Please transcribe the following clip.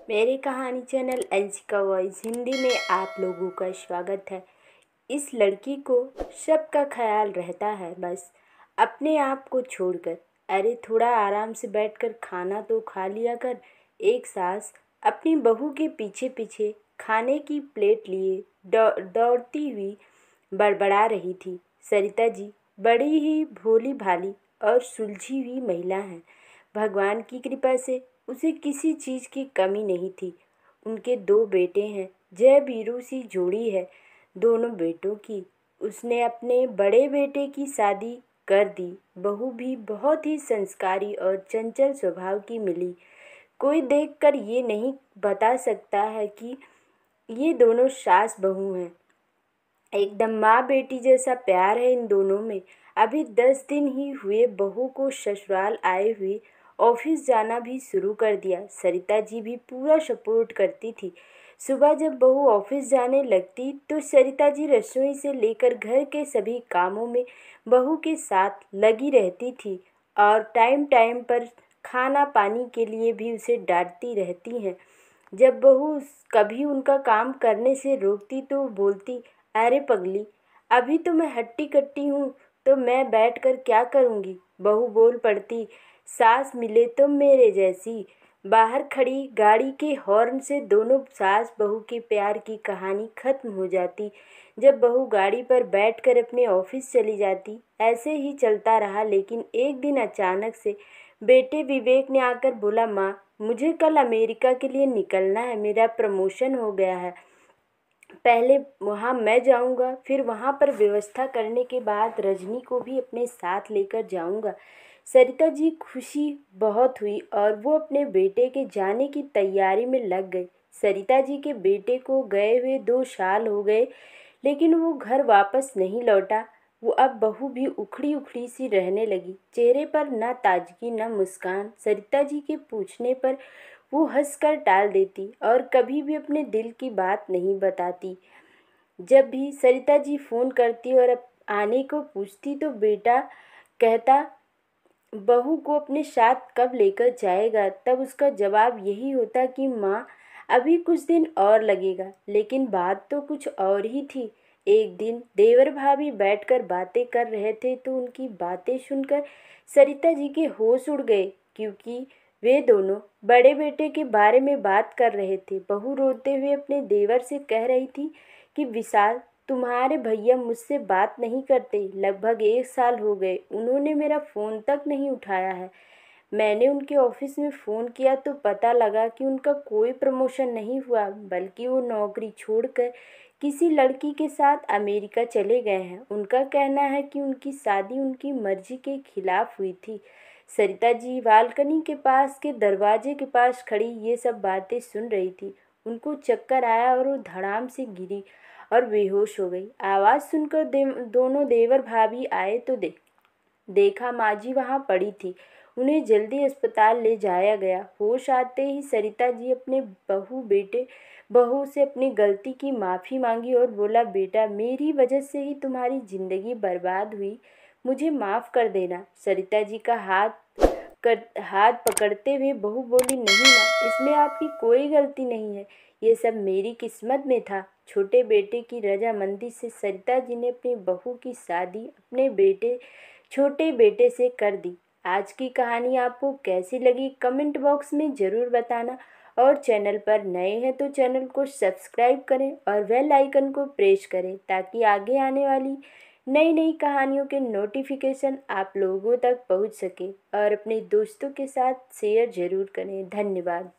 मेरे कहानी channel Anshika voice Hindi में आप लोगों का स्वागत है। इस लड़की को सबका ख्याल रहता है, बस अपने आप को छोड़कर। अरे थोड़ा आराम से बैठकर खाना तो खा लिया कर। एक सास अपनी बहू के पीछे पीछे खाने की प्लेट लिए दौड़ती हुई बड़बड़ा रही थी। सरिता जी बड़ी ही भोली भाली और सुलझी हुई महिला हैं। भगवान की कृपा से उसे किसी चीज़ की कमी नहीं थी। उनके दो बेटे हैं, जय वीरू सी जोड़ी है। दोनों बेटों की उसने अपने बड़े बेटे की शादी कर दी। बहू भी बहुत ही संस्कारी और चंचल स्वभाव की मिली। कोई देखकर ये नहीं बता सकता है कि ये दोनों सास बहू हैं। एकदम माँ बेटी जैसा प्यार है इन दोनों में। अभी 10 दिन ही हुए बहू को ससुराल आए हुए ऑफिस जाना भी शुरू कर दिया। सरिता जी भी पूरा सपोर्ट करती थी। सुबह जब बहू ऑफिस जाने लगती तो सरिता जी रसोई से लेकर घर के सभी कामों में बहू के साथ लगी रहती थी और टाइम टाइम पर खाना पानी के लिए भी उसे डांटती रहती हैं। जब बहू कभी उनका काम करने से रोकती तो बोलती, अरे पगली, अभी तो मैं हट्टी कट्टी हूँ, तो मैं बैठ कर क्या करूँगी। बहू बोल पड़ती, सास मिले तो मेरे जैसी। बाहर खड़ी गाड़ी के हॉर्न से दोनों सास बहू के प्यार की कहानी खत्म हो जाती। जब बहू गाड़ी पर बैठकर अपने ऑफिस चली जाती। ऐसे ही चलता रहा, लेकिन एक दिन अचानक से बेटे विवेक ने आकर बोला, माँ मुझे कल अमेरिका के लिए निकलना है, मेरा प्रमोशन हो गया है। पहले वहाँ मैं जाऊँगा, फिर वहाँ पर व्यवस्था करने के बाद रजनी को भी अपने साथ लेकर जाऊँगा। सरिता जी खुशी बहुत हुई और वो अपने बेटे के जाने की तैयारी में लग गई। सरिता जी के बेटे को गए हुए 2 साल हो गए, लेकिन वो घर वापस नहीं लौटा। वो अब बहू भी उखड़ी उखड़ी सी रहने लगी। चेहरे पर न ताजगी न मुस्कान। सरिता जी के पूछने पर वो हंसकर टाल देती और कभी भी अपने दिल की बात नहीं बताती। जब भी सरिता जी फ़ोन करती और आने को पूछती तो बेटा कहता, बहू को अपने साथ कब लेकर जाएगा। तब उसका जवाब यही होता कि माँ अभी कुछ दिन और लगेगा। लेकिन बात तो कुछ और ही थी। एक दिन देवर भाभी बैठकर बातें कर रहे थे तो उनकी बातें सुनकर सरिता जी के होश उड़ गए, क्योंकि वे दोनों बड़े बेटे के बारे में बात कर रहे थे। बहू रोते हुए अपने देवर से कह रही थी कि विशाल, तुम्हारे भैया मुझसे बात नहीं करते। लगभग 1 साल हो गए, उन्होंने मेरा फ़ोन तक नहीं उठाया है। मैंने उनके ऑफिस में फ़ोन किया तो पता लगा कि उनका कोई प्रमोशन नहीं हुआ, बल्कि वो नौकरी छोड़कर किसी लड़की के साथ अमेरिका चले गए हैं। उनका कहना है कि उनकी शादी उनकी मर्जी के खिलाफ हुई थी। सरिता जी बालकनी के पास के दरवाजे के पास खड़ी ये सब बातें सुन रही थी। उनको चक्कर आया और वो धड़ाम से गिरी और बेहोश हो गई। आवाज़ सुनकर दोनों देवर भाभी आए तो देखा माँ जी वहाँ पड़ी थी। उन्हें जल्दी अस्पताल ले जाया गया। होश आते ही सरिता जी अपने बहू से अपनी गलती की माफ़ी मांगी और बोला, बेटा मेरी वजह से ही तुम्हारी ज़िंदगी बर्बाद हुई, मुझे माफ़ कर देना। सरिता जी का हाथ पकड़ते हुए बहू बोली, नहीं माँ, इसमें आपकी कोई गलती नहीं है, ये सब मेरी किस्मत में था। छोटे बेटे की रजामंदी से सरिता जी ने अपनी बहू की शादी अपने छोटे बेटे से कर दी। आज की कहानी आपको कैसी लगी कमेंट बॉक्स में ज़रूर बताना, और चैनल पर नए हैं तो चैनल को सब्सक्राइब करें और बेल आइकन को प्रेस करें, ताकि आगे आने वाली नई नई कहानियों के नोटिफिकेशन आप लोगों तक पहुंच सके। और अपने दोस्तों के साथ शेयर ज़रूर करें। धन्यवाद।